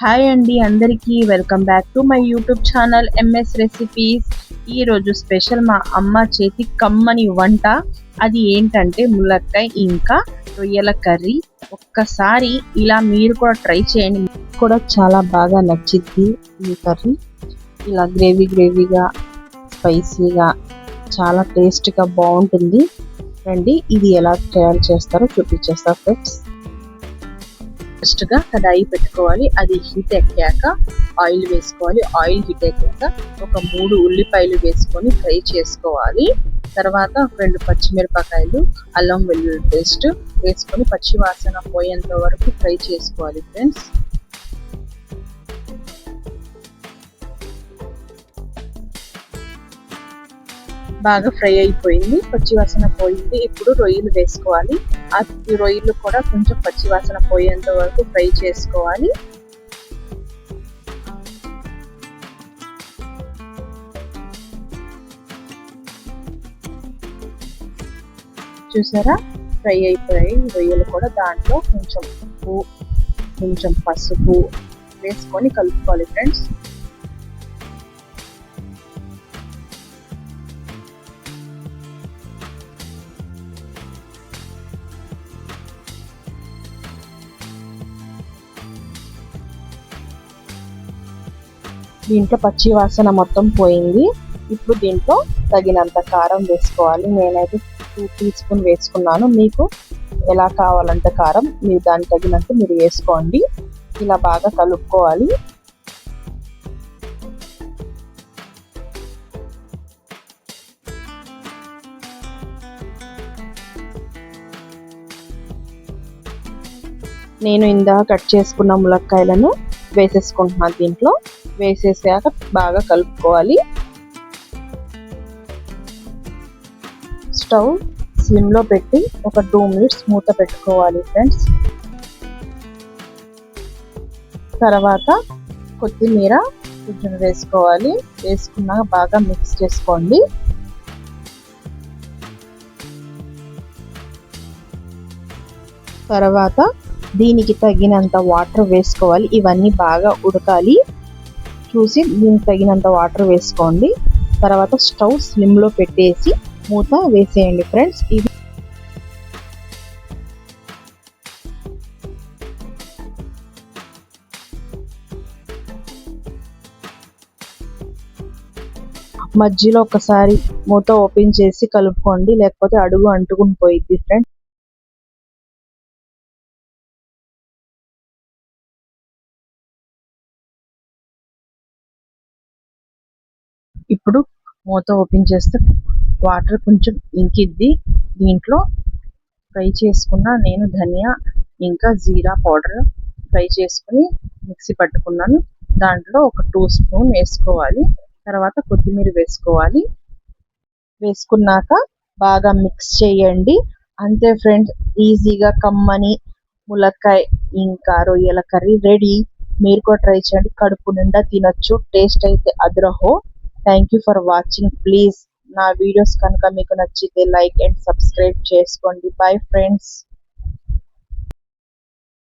Hi అండి అందరికీ welcome back to my YouTube channel MS recipes. ఈరోజు స్పెషల్ మా అమ్మ చేతి కమ్మని వంట. అది ఏంటంటే ములక్కాయ ఇంకా రొయ్యల కర్రీ. ఒక్కసారి ఇలా మీరు కూడా ట్రై చేయండి, కూడా చాలా బాగా నచ్చిద్ది ఈ కర్రీ. ఇలా గ్రేవీగా స్పైసీగా చాలా టేస్ట్గా బాగుంటుంది. రండి ఇది ఎలా తయారు చేస్తారో చూపించేస్తా ఫ్రెండ్స్. ఫస్ట్ గా కడాయి పెట్టుకోవాలి. అది హీట్ ఎక్కాక ఆయిల్ వేసుకోవాలి. ఆయిల్ హీట్ ఎక్కాక ఒక 3 ఉల్లిపాయలు వేసుకొని ఫ్రై చేసుకోవాలి. తర్వాత 2 పచ్చిమిరపకాయలు, అల్లం వెల్లుల్లి పేస్ట్ వేసుకొని పచ్చి వాసన పోయేంత వరకు ఫ్రై చేసుకోవాలి ఫ్రెండ్స్. బాగా ఫ్రై అయిపోయింది, పచ్చివాసన పోయింది. ఇప్పుడు రొయ్యలు వేసుకోవాలి. ఆ రొయ్యలు కూడా కొంచెం పచ్చివాసన పోయేంత వరకు ఫ్రై చేసుకోవాలి. చూసారా, ఫ్రై అయిపోయాయి రొయ్యలు కూడా. దాంట్లో కొంచెం ఉప్పు, కొంచెం పసుపు వేసుకొని కలుపుకోవాలి ఫ్రెండ్స్. దీంట్లో పచ్చి వాసన మొత్తం పోయింది. ఇప్పుడు దీంట్లో తగినంత కారం వేసుకోవాలి. నేనైతే 2 టీ స్పూన్ వేసుకున్నాను. మీకు ఎలా కావాలంటే కారం మీరు దానికి తగినంత మీరు వేసుకోండి. ఇలా బాగా కలుపుకోవాలి. నేను ఇందాక కట్ చేసుకున్న ములక్కాయలను వేసేసుకుంటున్నాను. దీంట్లో వేసేసాక బాగా కలుపుకోవాలి. స్టవ్ స్లిమ్ లో పెట్టి ఒక 2 మినిట్స్ మూత పెట్టుకోవాలి ఫ్రెండ్స్. తర్వాత కొత్తిమీర కొంచెం వేసుకోవాలి. వేసుకున్నాక బాగా మిక్స్ చేసుకోండి. తర్వాత దీనికి తగినంత వాటర్ వేసుకోవాలి. ఇవన్నీ బాగా ఉడకాలి. చూసి దీనికి తగినంత వాటర్ వేసుకోండి. తర్వాత స్టవ్ స్లిమ్ లో పెట్టేసి మూత వేసేయండి ఫ్రెండ్స్. ఇది మధ్యలో ఒకసారి మూత ఓపెన్ చేసి కలుపుకోండి, లేకపోతే అడుగు అంటుకుని పోయిద్ది ఫ్రెండ్స్. ఇప్పుడు మూత ఓపెన్ చేస్తే వాటర్ కొంచెం ఇంకిద్ది. దీంట్లో ఫ్రై చేసుకున్న నేను ధనియా ఇంకా జీరా పౌడర్ ఫ్రై చేసుకుని మిక్సీ పట్టుకున్నాను. దాంట్లో ఒక 2 స్పూన్ వేసుకోవాలి. తర్వాత కొత్తిమీర వేసుకోవాలి. వేసుకున్నాక బాగా మిక్స్ చేయండి. అంతే ఫ్రెండ్స్, ఈజీగా కమ్మని ములక్కాయ ఇంకా రొయ్యల కర్రీ రెడీ. మీరు కూడా ట్రై చేయండి, కడుపు నిండా తినొచ్చు. టేస్ట్ అయితే అదరహో. Thank you for watching. Please నా వీడియోస్ కనుక మీకు నచ్చితే లైక్ అండ్ సబ్స్క్రైబ్ చేసుకోండి. Bye friends.